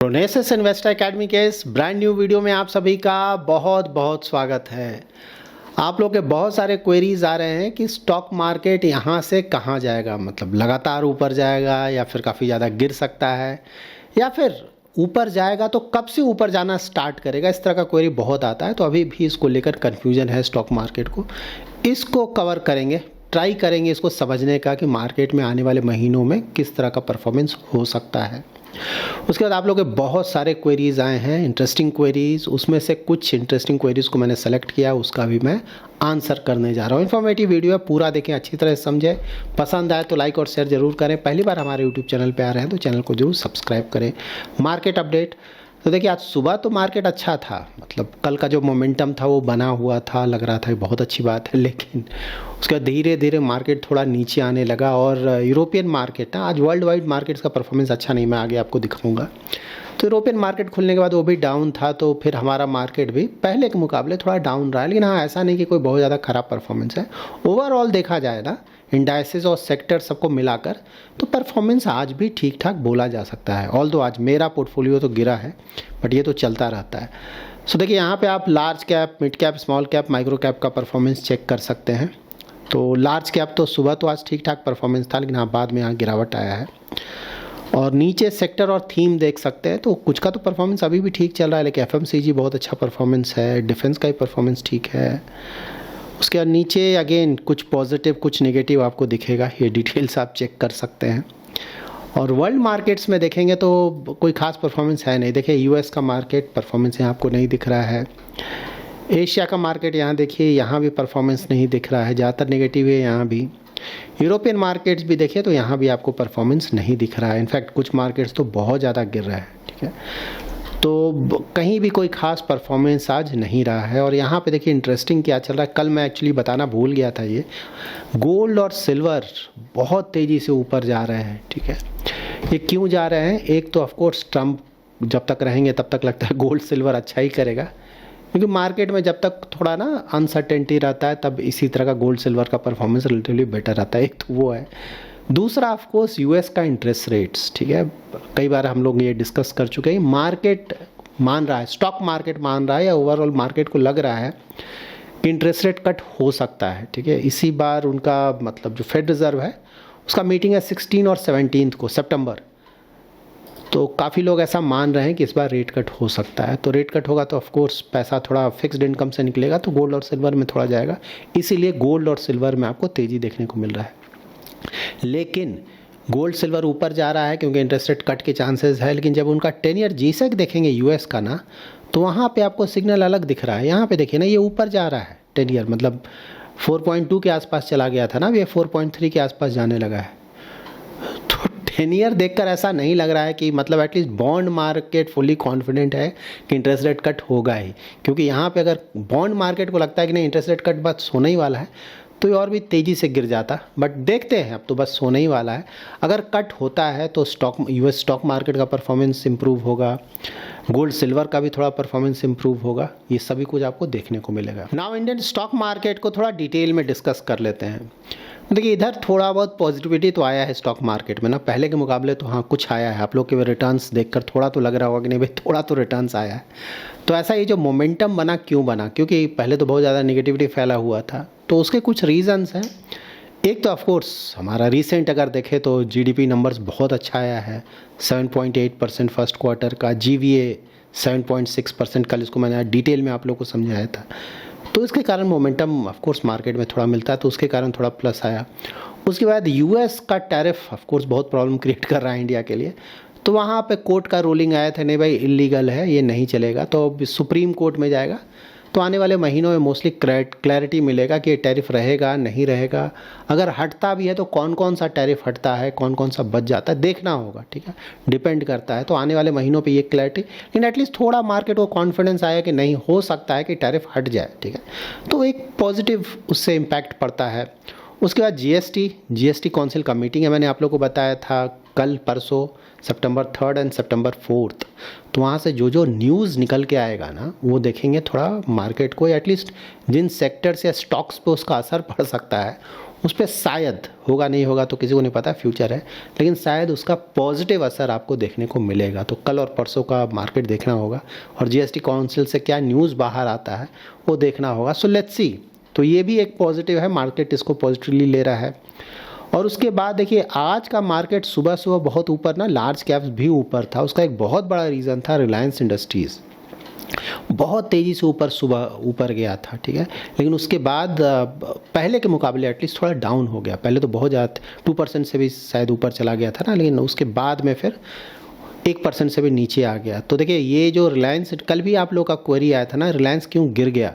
प्रोनेसिस investor academy के इस brand new video में आप सभी का बहुत बहुत स्वागत है। आप लोग के बहुत सारे क्वेरीज आ रहे हैं कि स्टॉक मार्केट यहाँ से कहाँ जाएगा, मतलब लगातार ऊपर जाएगा या फिर काफ़ी ज़्यादा गिर सकता है, या फिर ऊपर जाएगा तो कब से ऊपर जाना स्टार्ट करेगा। इस तरह का क्वेरी बहुत आता है, तो अभी भी इसको लेकर कन्फ्यूजन है स्टॉक मार्केट को। इसको कवर करेंगे, ट्राई करेंगे इसको समझने का कि मार्केट में आने वाले महीनों में किस तरह का परफॉर्मेंस हो सकता है। उसके बाद आप लोगों के बहुत सारे क्वेरीज आए हैं, इंटरेस्टिंग क्वेरीज। उसमें से कुछ इंटरेस्टिंग क्वेरीज को मैंने सेलेक्ट किया, उसका भी मैं आंसर करने जा रहा हूँ। इन्फॉर्मेटिव वीडियो है, पूरा देखें, अच्छी तरह समझें। पसंद आए तो लाइक और शेयर जरूर करें। पहली बार हमारे यूट्यूब चैनल पे आ रहे हैं तो चैनल को जरूर सब्सक्राइब करें। मार्केट अपडेट, तो देखिए आज सुबह तो मार्केट अच्छा था, मतलब कल का जो मोमेंटम था वो बना हुआ था, लग रहा था बहुत अच्छी बात है, लेकिन उसके बाद धीरे धीरे मार्केट थोड़ा नीचे आने लगा। और यूरोपियन मार्केट ना, आज वर्ल्ड वाइड मार्केट्स का परफॉर्मेंस अच्छा नहीं, मैं आगे आपको दिखाऊंगा। तो यूरोपियन मार्केट खुलने के बाद वो भी डाउन था, तो फिर हमारा मार्केट भी पहले के मुकाबले थोड़ा डाउन रहा है। लेकिन हाँ, ऐसा नहीं कि कोई बहुत ज़्यादा ख़राब परफॉर्मेंस है। ओवरऑल देखा जाए ना, इंडाइसेस और सेक्टर सबको मिलाकर तो परफॉर्मेंस आज भी ठीक ठाक बोला जा सकता है। ऑल्दो आज मेरा पोर्टफोलियो तो गिरा है, बट ये तो चलता रहता है। सो देखिए यहाँ पे आप large cap, mid cap, small cap, micro cap का परफॉर्मेंस चेक कर सकते हैं। तो लार्ज कैप तो सुबह तो आज ठीक ठाक परफॉर्मेंस था, लेकिन हाँ बाद में यहाँ गिरावट आया है। और नीचे सेक्टर और थीम देख सकते हैं, तो कुछ का तो परफॉर्मेंस अभी भी ठीक चल रहा है, लेकिन एफएमसीजी बहुत अच्छा परफॉर्मेंस है, डिफेंस का ही परफॉर्मेंस ठीक है। उसके बाद नीचे अगेन कुछ पॉजिटिव कुछ नेगेटिव आपको दिखेगा, ये डिटेल्स आप चेक कर सकते हैं। और वर्ल्ड मार्केट्स में देखेंगे तो कोई खास परफॉर्मेंस है नहीं। देखिए यूएस का मार्केट परफॉर्मेंस यहाँ आपको नहीं दिख रहा है। एशिया का मार्केट यहाँ देखिए, यहाँ भी परफॉर्मेंस नहीं दिख रहा है, ज़्यादातर नेगेटिव है यहाँ भी। यूरोपियन मार्केट्स भी देखिए तो यहाँ भी आपको परफॉर्मेंस नहीं दिख रहा है। इनफैक्ट कुछ मार्केट्स तो बहुत ज़्यादा गिर रहा है, ठीक है। तो कहीं भी कोई ख़ास परफॉर्मेंस आज नहीं रहा है। और यहाँ पे देखिए इंटरेस्टिंग क्या चल रहा है, कल मैं एक्चुअली बताना भूल गया था, ये गोल्ड और सिल्वर बहुत तेज़ी से ऊपर जा रहे हैं, ठीक है। ये क्यों जा रहे हैं? एक तो ऑफकोर्स ट्रम्प जब तक रहेंगे तब तक लगता है गोल्ड सिल्वर अच्छा ही करेगा, क्योंकि मार्केट में जब तक थोड़ा ना अनसर्टेनिटी रहता है तब इसी तरह का गोल्ड सिल्वर का परफॉर्मेंस रिलेटिवली बेटर रहता है। एक तो वो है। दूसरा ऑफकोर्स यूएस का इंटरेस्ट रेट्स, ठीक है। कई बार हम लोग ये डिस्कस कर चुके हैं। मार्केट मान रहा है, स्टॉक मार्केट मान रहा है या ओवरऑल मार्केट को लग रहा है कि इंटरेस्ट रेट कट हो सकता है, ठीक है। इसी बार उनका मतलब जो फेड रिजर्व है उसका मीटिंग है 16 और 17 को सितंबर, तो काफ़ी लोग ऐसा मान रहे हैं कि इस बार रेट कट हो सकता है। तो रेट कट होगा तो ऑफकोर्स पैसा थोड़ा फिक्स्ड इनकम से निकलेगा, तो गोल्ड और सिल्वर में थोड़ा जाएगा। इसीलिए गोल्ड और सिल्वर में आपको तेज़ी देखने को मिल रहा है। लेकिन गोल्ड सिल्वर ऊपर जा रहा है क्योंकि इंटरेस्ट रेट कट के चांसेस है, लेकिन जब उनका 10 ईयर जीसेक देखेंगे यूएस का ना, तो वहाँ पे आपको सिग्नल अलग दिख रहा है। यहाँ पे देखिए ना, ये ऊपर जा रहा है 10 ईयर, मतलब 4.2 के आसपास चला गया था ना, अब ये 4.3 के आसपास जाने लगा है। तो 10 ईयर देखकर ऐसा नहीं लग रहा है कि मतलब at least bond market fully confident है कि इंटरेस्ट रेट कट होगा ही, क्योंकि यहाँ पे अगर बॉन्ड मार्केट को लगता है कि नहीं इंटरेस्ट रेट कट बस होने ही वाला है तो ये और भी तेज़ी से गिर जाता। बट देखते हैं, अब तो बस सोने ही वाला है। अगर कट होता है तो यूएस स्टॉक मार्केट का परफॉर्मेंस इंप्रूव होगा, गोल्ड सिल्वर का भी थोड़ा परफॉर्मेंस इंप्रूव होगा, ये सभी कुछ आपको देखने को मिलेगा। नाउ इंडियन स्टॉक मार्केट को थोड़ा डिटेल में डिस्कस कर लेते हैं। देखिए इधर थोड़ा बहुत पॉजिटिविटी तो आया है स्टॉक मार्केट में ना, पहले के मुकाबले तो हाँ कुछ आया है। आप लोग के रिटर्न्स देखकर थोड़ा तो लग रहा होगा कि नहीं भाई थोड़ा तो रिटर्न्स आया है। तो ऐसा ये जो मोमेंटम बना क्यों बना? क्योंकि पहले तो बहुत ज़्यादा नेगेटिविटी फैला हुआ था, तो उसके कुछ रीज़न्स हैं। एक तो ऑफकोर्स हमारा रिसेंट अगर देखें तो जीडीपी नंबर्स बहुत अच्छा आया है, 7.8% फर्स्ट क्वार्टर का, जीवीए 7.6%, कल इसको मैंने डिटेल में आप लोग को समझाया था। तो इसके कारण मोमेंटम ऑफकोर्स मार्केट में थोड़ा मिलता है, तो उसके कारण थोड़ा प्लस आया। उसके बाद यूएस का टैरिफ ऑफकोर्स बहुत प्रॉब्लम क्रिएट कर रहा है इंडिया के लिए, तो वहाँ पे कोर्ट का रूलिंग आया था, नहीं भाई इलीगल है, ये नहीं चलेगा। तो अब सुप्रीम कोर्ट में जाएगा, तो आने वाले महीनों में मोस्टली क्लैरिटी मिलेगा कि ये टैरिफ रहेगा नहीं रहेगा। अगर हटता भी है तो कौन कौन सा टैरिफ हटता है, कौन कौन सा बच जाता है, देखना होगा, ठीक है। डिपेंड करता है, तो आने वाले महीनों पे ये क्लैरिटी, लेकिन एटलीस्ट थोड़ा मार्केट को कॉन्फिडेंस आया कि नहीं हो सकता है कि टैरिफ हट जाए, ठीक है। तो एक पॉजिटिव उससे इम्पैक्ट पड़ता है। उसके बाद जीएसटी काउंसिल का मीटिंग है, मैंने आप लोग को बताया था कल परसों सितंबर 3 एंड सितंबर 4। तो वहाँ से जो जो न्यूज़ निकल के आएगा ना, वो देखेंगे थोड़ा मार्केट को, एटलीस्ट जिन सेक्टर्स या स्टॉक्स पे उसका असर पड़ सकता है उस पर शायद होगा नहीं होगा तो किसी को नहीं पता, फ्यूचर है, लेकिन शायद उसका पॉजिटिव असर आपको देखने को मिलेगा। तो कल और परसों का मार्केट देखना होगा और जीएसटी काउंसिल से क्या न्यूज़ बाहर आता है वो देखना होगा। So let's see. तो ये भी एक पॉजिटिव है, मार्केट इसको पॉजिटिवली ले रहा है। और उसके बाद देखिए आज का मार्केट सुबह सुबह बहुत ऊपर ना, लार्ज कैप्स भी ऊपर था। उसका एक बहुत बड़ा रीज़न था रिलायंस इंडस्ट्रीज़, बहुत तेज़ी से सुबह ऊपर गया था, ठीक है। लेकिन उसके बाद पहले के मुकाबले एटलीस्ट थोड़ा डाउन हो गया। पहले तो बहुत ज़्यादा 2% से भी शायद ऊपर चला गया था ना, लेकिन उसके बाद में फिर 1% से भी नीचे आ गया। तो देखिए ये जो रिलायंस, कल भी आप लोग का क्वेरी आया था ना रिलायंस क्यों गिर गया।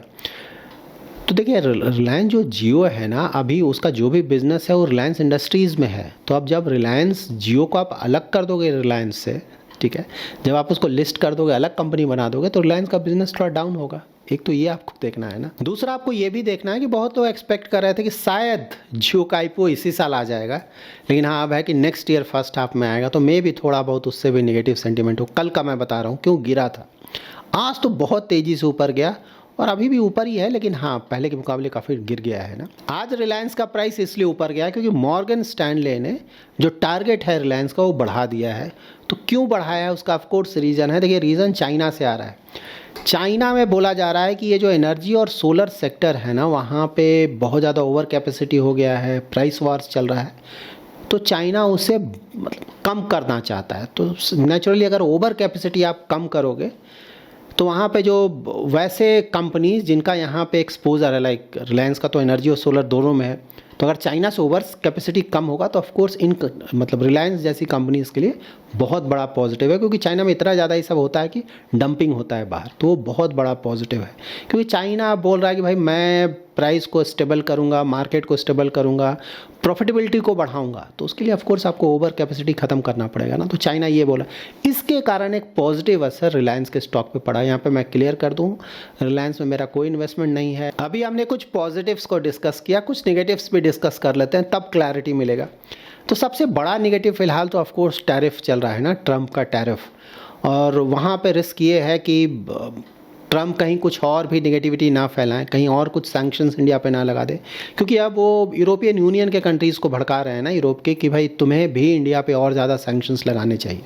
तो देखिए रिलायंस जो जियो है ना, अभी उसका जो भी बिज़नेस है वो रिलायंस इंडस्ट्रीज़ में है। तो अब जब रिलायंस जियो को आप अलग कर दोगे रिलायंस से, ठीक है, जब आप उसको लिस्ट कर दोगे, अलग कंपनी बना दोगे, तो रिलायंस का बिजनेस थोड़ा डाउन होगा। एक तो ये आपको देखना है ना। दूसरा आपको ये भी देखना है कि बहुत लोग एक्सपेक्ट कर रहे थे कि शायद जियो का आईपीओ इसी साल आ जाएगा, लेकिन हाँ अब है कि नेक्स्ट ईयर फर्स्ट हाफ में आएगा। तो मे भी थोड़ा बहुत उससे भी नेगेटिव सेंटीमेंट हो। कल का मैं बता रहा हूँ क्यों गिरा था। आज तो बहुत तेज़ी से ऊपर गया और अभी भी ऊपर ही है, लेकिन हाँ पहले के मुकाबले काफ़ी गिर गया है ना। आज रिलायंस का प्राइस इसलिए ऊपर गया क्योंकि मॉर्गन स्टैनले ने जो टारगेट है रिलायंस का वो बढ़ा दिया है। तो क्यों बढ़ाया है उसका ऑफकोर्स रीज़न है। देखिए रीज़न चाइना से आ रहा है। चाइना में बोला जा रहा है कि ये जो एनर्जी और सोलर सेक्टर है ना, वहाँ पे बहुत ज़्यादा ओवर कैपेसिटी हो गया है, प्राइस वॉर्स चल रहा है। तो चाइना उसे मतलब कम करना चाहता है। तो नेचुरली अगर ओवर कैपेसिटी आप कम करोगे तो वहाँ पे जो वैसे कंपनीज जिनका यहाँ पे एक्सपोजर है, लाइक रिलायंस का तो एनर्जी और सोलर दोनों में है, तो अगर चाइना से ओवर कैपेसिटी कम होगा तो ऑफकोर्स इन मतलब रिलायंस जैसी कंपनीज के लिए बहुत बड़ा पॉजिटिव है। क्योंकि चाइना में इतना ज़्यादा ये सब होता है कि डंपिंग होता है बाहर, तो वो बहुत बड़ा पॉजिटिव है। क्योंकि चाइना बोल रहा है कि भाई मैं प्राइस को स्टेबल करूँगा, मार्केट को स्टेबल करूँगा, प्रॉफिटेबिलिटी को बढ़ाऊंगा, तो उसके लिए ऑफकोर्स आपको ओवर कैपेसिटी ख़त्म करना पड़ेगा ना। तो चाइना ये बोला, इसके कारण एक पॉजिटिव असर रिलायंस के स्टॉक पे पड़ा। यहाँ पे मैं क्लियर कर दूँ, रिलायंस में मेरा कोई इन्वेस्टमेंट नहीं है। अभी हमने कुछ पॉजिटिव्स को डिस्कस किया, कुछ नेगेटिव्स भी डिस्कस कर लेते हैं, तब क्लैरिटी मिलेगा। तो सबसे बड़ा नेगेटिव फिलहाल तो ऑफकोर्स टैरिफ चल रहा है ना, ट्रंप का टैरिफ। और वहाँ पे रिस्क ये है कि ट्रंप कहीं कुछ और भी नेगेटिविटी ना फैलाएं, कहीं और कुछ सैंक्शंस इंडिया पे ना लगा दे। क्योंकि अब वो यूरोपियन यूनियन के कंट्रीज़ को भड़का रहे हैं ना, यूरोप के, कि भाई तुम्हें भी इंडिया पे और ज़्यादा सैंक्शंस लगाने चाहिए।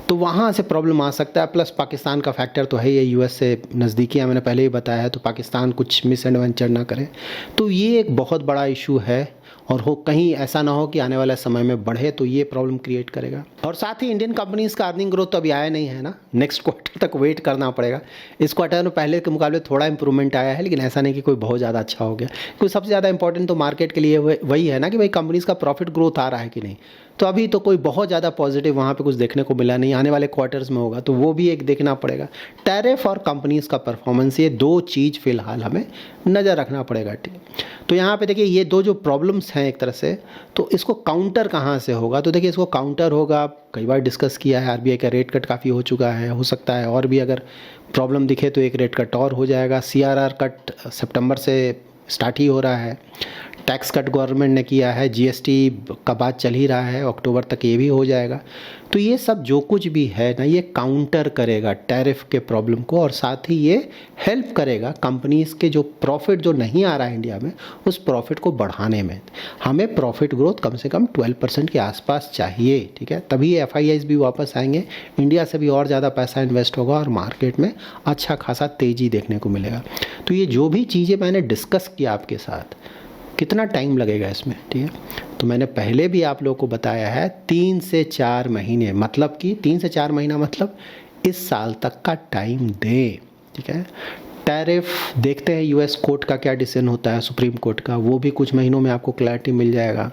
तो वहाँ से प्रॉब्लम आ सकता है। प्लस पाकिस्तान का फैक्टर तो है ही, यूएस से नज़दीकी है, मैंने पहले ही बताया है। तो पाकिस्तान कुछ मिस एडवेंचर ना करे, तो ये एक बहुत बड़ा इशू है। और हो कहीं ऐसा ना हो कि आने वाले समय में बढ़े, तो ये प्रॉब्लम क्रिएट करेगा। और साथ ही इंडियन कंपनीज़ का अर्निंग ग्रोथ तो अभी आया नहीं है ना, नेक्स्ट क्वार्टर तक वेट करना पड़ेगा। इस क्वार्टर में पहले के मुकाबले थोड़ा इंप्रूवमेंट आया है, लेकिन ऐसा नहीं कि कोई बहुत ज़्यादा अच्छा हो गया। क्योंकि सबसे ज़्यादा इंपॉर्टेंट तो मार्केट के लिए वही है ना कि भाई कंपनीज़ का प्रॉफिट ग्रोथ आ रहा है कि नहीं। तो अभी तो कोई बहुत ज़्यादा पॉजिटिव वहाँ पे कुछ देखने को मिला नहीं, आने वाले क्वार्टर्स में होगा, तो वो भी एक देखना पड़ेगा। टैरिफ और कंपनीज़ का परफॉर्मेंस, ये दो चीज़ फिलहाल हमें नज़र रखना पड़ेगा, ठीक है। तो यहाँ पे देखिए ये दो जो प्रॉब्लम्स हैं एक तरह से, तो इसको काउंटर कहाँ से होगा। तो देखिए इसको काउंटर होगा, कई बार डिस्कस किया है, आरबीआई का रेट कट काफ़ी हो चुका है, हो सकता है और भी अगर प्रॉब्लम दिखे तो एक रेट कट और हो जाएगा। सीआरआर कट सितंबर से स्टार्ट ही हो रहा है। टैक्स कट गवर्नमेंट ने किया है, जीएसटी का बात चल ही रहा है, अक्टूबर तक ये भी हो जाएगा। तो ये सब जो कुछ भी है ना, ये काउंटर करेगा टैरिफ के प्रॉब्लम को, और साथ ही ये हेल्प करेगा कंपनीज़ के जो प्रॉफिट जो नहीं आ रहा है इंडिया में, उस प्रॉफिट को बढ़ाने में। हमें प्रॉफिट ग्रोथ कम से कम 12% के आसपास चाहिए, ठीक है, तभी एफआईआईज भी वापस आएंगे, इंडिया से भी और ज़्यादा पैसा इन्वेस्ट होगा और मार्केट में अच्छा खासा तेज़ी देखने को मिलेगा। तो ये जो भी चीज़ें मैंने डिस्कस किया आपके साथ, कितना टाइम लगेगा इसमें, ठीक है, तो मैंने पहले भी आप लोगों को बताया है 3 से 4 महीने, मतलब कि 3 से 4 महीना मतलब इस साल तक का टाइम दे, ठीक है। टैरिफ देखते हैं यूएस कोर्ट का क्या डिसीजन होता है, सुप्रीम कोर्ट का, वो भी कुछ महीनों में आपको क्लैरिटी मिल जाएगा।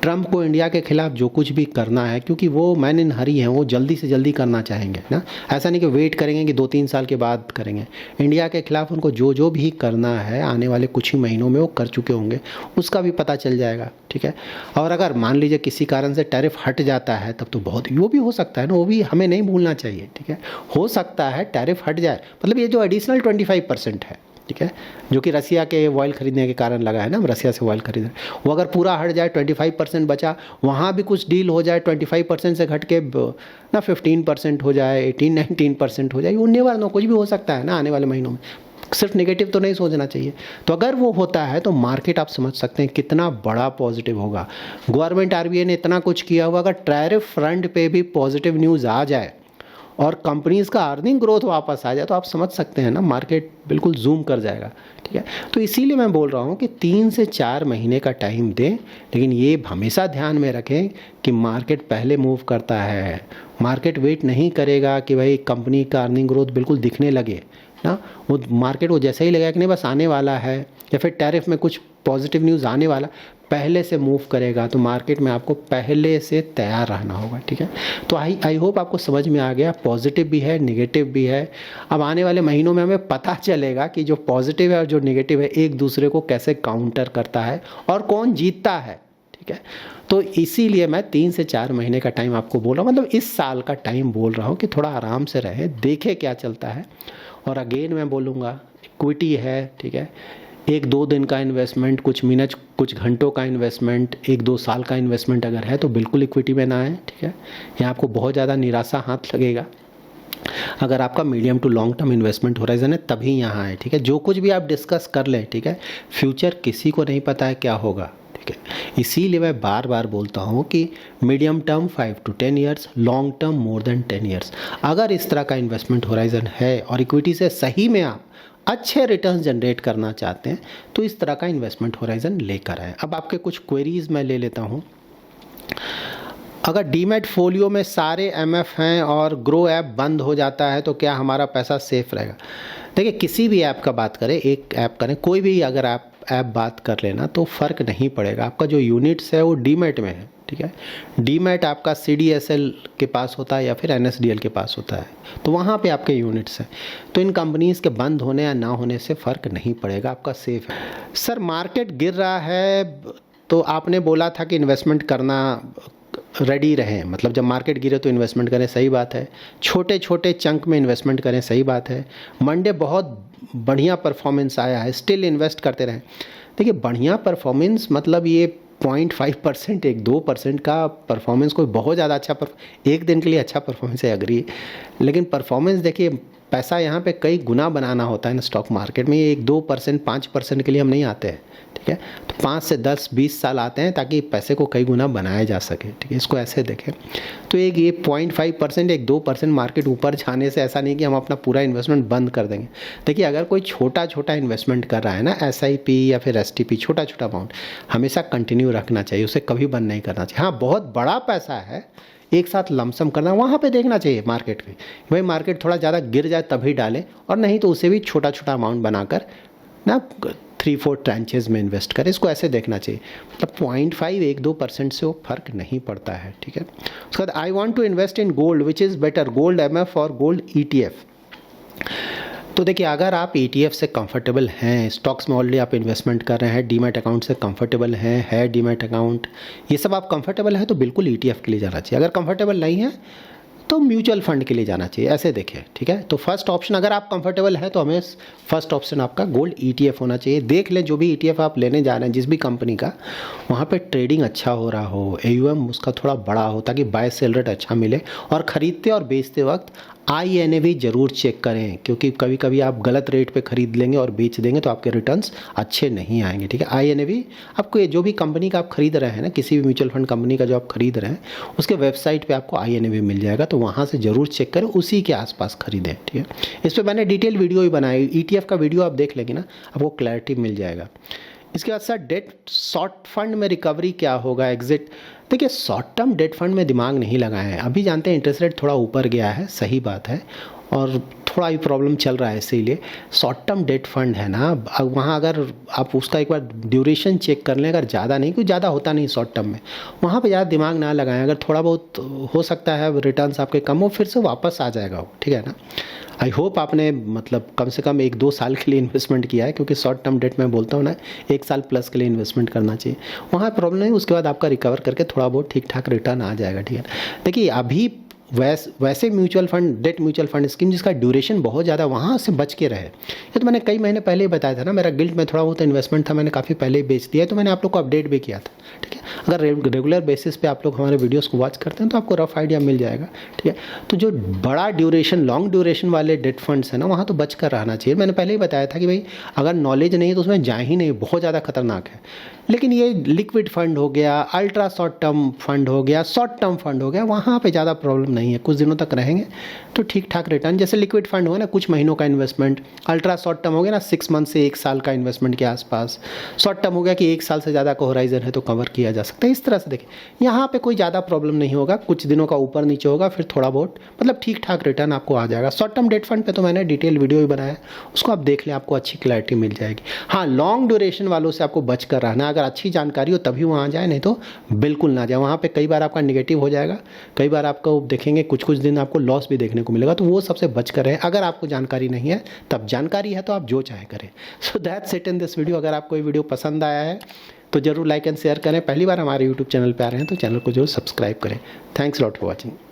ट्रंप को इंडिया के खिलाफ जो कुछ भी करना है, क्योंकि वो मैन इन हरी हैं, वो जल्दी से जल्दी करना चाहेंगे ना, ऐसा नहीं कि वेट करेंगे कि 2-3 साल के बाद करेंगे। इंडिया के खिलाफ उनको जो जो भी करना है आने वाले कुछ ही महीनों में वो कर चुके होंगे, उसका भी पता चल जाएगा, ठीक है। और अगर मान लीजिए किसी कारण से टैरिफ हट जाता है, तब तो बहुत, वो भी हो सकता है ना, वो भी हमें नहीं भूलना चाहिए, ठीक है। हो सकता है टैरिफ हट जाए, मतलब ये जो एडिशनल 25% है, ठीक है, जो कि रसिया के ऑयल खरीदने के कारण लगा है ना, हम रसिया से ऑयल खरीद रहे हैं, वो अगर पूरा हट जाए, 25% बचा, वहाँ भी कुछ डील हो जाए, 25% से घट के ना 15% हो जाए, 18-19% हो जाए, यू नेवर नो, कुछ भी हो सकता है ना आने वाले महीनों में। सिर्फ नेगेटिव तो नहीं सोचना चाहिए। तो अगर वो होता है तो मार्केट आप समझ सकते हैं कितना बड़ा पॉजिटिव होगा। गवर्नमेंट आरबीआई ने इतना कुछ किया हुआ, अगर टैरिफ फ्रंट पे भी पॉजिटिव न्यूज़ आ जाए और कंपनीज का अर्निंग ग्रोथ वापस आ जाए तो आप समझ सकते हैं ना, मार्केट बिल्कुल जूम कर जाएगा। ठीक है, तो इसीलिए मैं बोल रहा हूँ कि 3 से 4 महीने का टाइम दें, लेकिन ये हमेशा ध्यान में रखें कि मार्केट पहले मूव करता है। मार्केट वेट नहीं करेगा कि भाई कंपनी का अर्निंग ग्रोथ बिल्कुल दिखने लगे ना, वो मार्केट वो जैसे ही लगेगा कि नहीं बस आने वाला है या फिर टैरिफ में कुछ पॉजिटिव न्यूज़ आने वाला, पहले से मूव करेगा। तो मार्केट में आपको पहले से तैयार रहना होगा। ठीक है, तो आई होप आपको समझ में आ गया, पॉजिटिव भी है नेगेटिव भी है। अब आने वाले महीनों में हमें पता चलेगा कि जो पॉजिटिव है और जो नेगेटिव है एक दूसरे को कैसे काउंटर करता है और कौन जीतता है। ठीक है, तो इसीलिए मैं 3 से 4 महीने का टाइम आपको बोल रहा हूँ, मतलब इस साल का टाइम बोल रहा हूँ कि थोड़ा आराम से रहे, देखे क्या चलता है। और अगेन मैं बोलूँगा, इक्विटी है, ठीक है, 1-2 दिन का इन्वेस्टमेंट, कुछ मिनट कुछ घंटों का इन्वेस्टमेंट, 1-2 साल का इन्वेस्टमेंट अगर है तो बिल्कुल इक्विटी में ना आए। ठीक है, यहाँ आपको बहुत ज़्यादा निराशा हाथ लगेगा। अगर आपका medium to long term investment horizon है तभी यहाँ है। ठीक है, जो कुछ भी आप डिस्कस कर लें, ठीक है, फ्यूचर किसी को नहीं पता है क्या होगा। ठीक है, इसीलिए मैं बार बार बोलता हूँ कि medium term 5 to 10 years, long term more than 10 years. अगर इस तरह का इन्वेस्टमेंट होराइजन है और इक्विटी से सही में आप अच्छे रिटर्न जनरेट करना चाहते हैं तो इस तरह का इन्वेस्टमेंट होराइजन लेकर आए। अब आपके कुछ क्वेरीज मैं ले लेता हूँ। अगर डीमैट फोलियो में सारे एमएफ हैं और ग्रो ऐप बंद हो जाता है तो क्या हमारा पैसा सेफ रहेगा? देखिए, किसी भी ऐप का बात करें, एक ऐप करें, कोई भी अगर आप ऐप बात कर लेना तो फ़र्क नहीं पड़ेगा। आपका जो यूनिट्स है वो डीमैट में है। ठीक है, डीमैट आपका सीडीएसएल के पास होता है या फिर एनएसडीएल के पास होता है, तो वहाँ पे आपके यूनिट्स हैं। तो इन कंपनीज़ के बंद होने या ना होने से फ़र्क नहीं पड़ेगा, आपका सेफ है। सर मार्केट गिर रहा है तो आपने बोला था कि इन्वेस्टमेंट करना रेडी रहें, मतलब जब मार्केट गिरे तो इन्वेस्टमेंट करें, सही बात है। छोटे छोटे चंक में इन्वेस्टमेंट करें, सही बात है। मंडे बहुत बढ़िया परफॉर्मेंस आया है, स्टिल इन्वेस्ट करते रहें। देखिए, बढ़िया परफॉर्मेंस मतलब ये 0.5%, 1-2% का परफॉर्मेंस कोई बहुत ज़्यादा अच्छा एक दिन के लिए अच्छा परफॉर्मेंस है, अग्री, लेकिन परफॉर्मेंस देखिए, पैसा यहाँ पे कई गुना बनाना होता है ना स्टॉक मार्केट में। ये 1-2%, 5% के लिए हम नहीं आते हैं। ठीक है, तो 5 से 10, 20 साल आते हैं ताकि पैसे को कई गुना बनाया जा सके। ठीक है, इसको ऐसे देखें। तो एक ये 0.5%, 1-2% मार्केट ऊपर जाने से ऐसा नहीं कि हम अपना पूरा इन्वेस्टमेंट बंद कर देंगे। देखिए, अगर कोई छोटा छोटा इन्वेस्टमेंट कर रहा है ना, SIP या फिर STP, छोटा छोटा अमाउंट हमेशा कंटिन्यू रखना चाहिए, उसे कभी बंद नहीं करना चाहिए। हाँ, बहुत बड़ा पैसा है, एक साथ लमसम करना, वहाँ पे देखना चाहिए मार्केट में, भाई मार्केट थोड़ा ज़्यादा गिर जाए तभी डालें, और नहीं तो उसे भी छोटा छोटा अमाउंट बनाकर ना 3-4 ट्रांचेज में इन्वेस्ट करें। इसको ऐसे देखना चाहिए, मतलब 0.5, 1-2% से वो फर्क नहीं पड़ता है। ठीक है, उसके बाद I want to invest in gold, which is better, gold MF और गोल्ड ETF? तो देखिए, अगर आप ETF से कंफर्टेबल हैं, स्टॉक्स में ऑलरेडी आप इन्वेस्टमेंट कर रहे हैं, डीमैट अकाउंट से कंफर्टेबल हैं, है डीमैट अकाउंट, ये सब आप कंफर्टेबल है तो बिल्कुल ETF के लिए जाना चाहिए। अगर कंफर्टेबल नहीं है तो म्यूचुअल फंड के लिए जाना चाहिए, ऐसे देखिए। ठीक है, तो फर्स्ट ऑप्शन, अगर आप कंफर्टेबल है तो हमें फर्स्ट ऑप्शन आपका गोल्ड ETF होना चाहिए। देख लें जो भी ETF आप लेने जा रहे हैं जिस भी कंपनी का, वहाँ पे ट्रेडिंग अच्छा हो रहा हो, AUM उसका थोड़ा बड़ा हो ताकि बाय सेल रेट अच्छा मिले, और ख़रीदते और बेचते वक्त INAV ज़रूर चेक करें, क्योंकि कभी कभी आप गलत रेट पे ख़रीद लेंगे और बेच देंगे तो आपके रिटर्न्स अच्छे नहीं आएंगे। ठीक है, INAV आपको, ये जो भी कंपनी का आप खरीद रहे हैं ना, किसी भी म्यूचुअल फंड कंपनी का जो आप खरीद रहे हैं उसके वेबसाइट पे आपको INAV मिल जाएगा, तो वहाँ से ज़रूर चेक करें, उसी के आसपास खरीदें। ठीक है, इस पर मैंने डिटेल वीडियो भी बनाई, ETF का वीडियो आप देख लेंगे ना, आपको क्लैरिटी मिल जाएगा। इसके बाद सर डेट शॉर्ट फंड में रिकवरी क्या होगा, एग्जिट? देखिए, शॉर्ट टर्म डेट फंड में दिमाग नहीं लगाए हैं। अभी जानते हैं इंटरेस्ट रेट थोड़ा ऊपर गया है, सही बात है, और थोड़ा भी प्रॉब्लम चल रहा है, इसीलिए शॉर्ट टर्म डेट फंड है ना, वहाँ अगर आप उसका एक बार ड्यूरेशन चेक कर लें, अगर ज़्यादा नहीं, कुछ ज़्यादा होता नहीं शॉर्ट टर्म में, वहाँ पे ज़्यादा दिमाग ना लगाएं। अगर थोड़ा बहुत हो सकता है रिटर्न्स आपके कम हो, फिर से वापस आ जाएगा वो। ठीक है ना, आई होप आपने मतलब कम से कम 1-2 साल के लिए इन्वेस्टमेंट किया है, क्योंकि शॉर्ट टर्म डेट में बोलता हूँ ना 1 साल प्लस के लिए इन्वेस्टमेंट करना चाहिए, वहाँ प्रॉब्लम नहीं, उसके बाद आपका रिकवर करके थोड़ा बहुत ठीक ठाक रिटर्न आ जाएगा। ठीक है, देखिए अभी वैसे mutual fund, debt mutual fund scheme जिसका ड्यूरेशन बहुत ज़्यादा, वहाँ से बच के रहे। ये तो मैंने कई महीने पहले ही बताया था ना, मेरा गिल्ट में थोड़ा बहुत इन्वेस्टमेंट था, मैंने काफ़ी पहले ही बेच दिया है, तो मैंने आप लोग को अपडेट भी किया था। ठीक है, अगर रेगुलर बेसिस पे आप लोग हमारे वीडियोस को वॉच करते हैं तो आपको रफ आइडिया मिल जाएगा। ठीक है, तो जो बड़ा ड्यूरेशन, लॉन्ग ड्यूरेशन वाले डेट फंड्स हैं ना, वहाँ तो बच कर रहना चाहिए। मैंने पहले ही बताया था कि भाई अगर नॉलेज नहीं है तो उसमें जा ही नहीं, बहुत ज़्यादा खतरनाक है। लेकिन ये लिक्विड फंड हो गया, अल्ट्रा शॉर्ट टर्म फंड हो गया, शॉर्ट टर्म फंड हो गया, वहाँ पे ज़्यादा प्रॉब्लम नहीं है, कुछ दिनों तक रहेंगे तो ठीक ठाक रिटर्न। जैसे लिक्विड फंड हो ना, कुछ महीनों का इन्वेस्टमेंट, अल्ट्रा शॉर्ट टर्म हो गया ना 6 मंथ से 1 साल का इन्वेस्टमेंट के आसपास, शॉर्ट टर्म हो गया कि 1 साल से ज़्यादा का होराइजन है तो कवर किया जा सकता है। इस तरह से देखें, यहाँ पे कोई ज़्यादा प्रॉब्लम नहीं होगा, कुछ दिनों का ऊपर नीचे होगा, फिर थोड़ा बहुत मतलब ठीक ठाक रिटर्न आपको आ जाएगा। शॉर्ट टर्म डेट फंड पे तो मैंने डिटेल वीडियो भी बनाया है, उसको आप देख लें, आपको अच्छी क्लैरिटी मिल जाएगी। हाँ, लॉन्ग ड्यूरेशन वालों से आपको बच कर रहना, अगर अच्छी जानकारी हो तभी वहाँ जाए, नहीं तो बिल्कुल ना जाए। वहाँ पे कई बार आपका निगेटिव हो जाएगा, कई बार आपको देखेंगे कुछ दिन आपको लॉस भी देखने को मिलेगा, तो वो सबसे बच कर रहे। अगर आपको जानकारी नहीं है, तब जानकारी है तो आप जो चाहे करें। So that's it in this video. अगर आपको ये वीडियो पसंद आया है तो ज़रूर लाइक एंड शेयर करें। पहली बार हमारे यूट्यूब चैनल पर आ रहे हैं तो चैनल को जरूर सब्सक्राइब करें। Thanks lot for watching.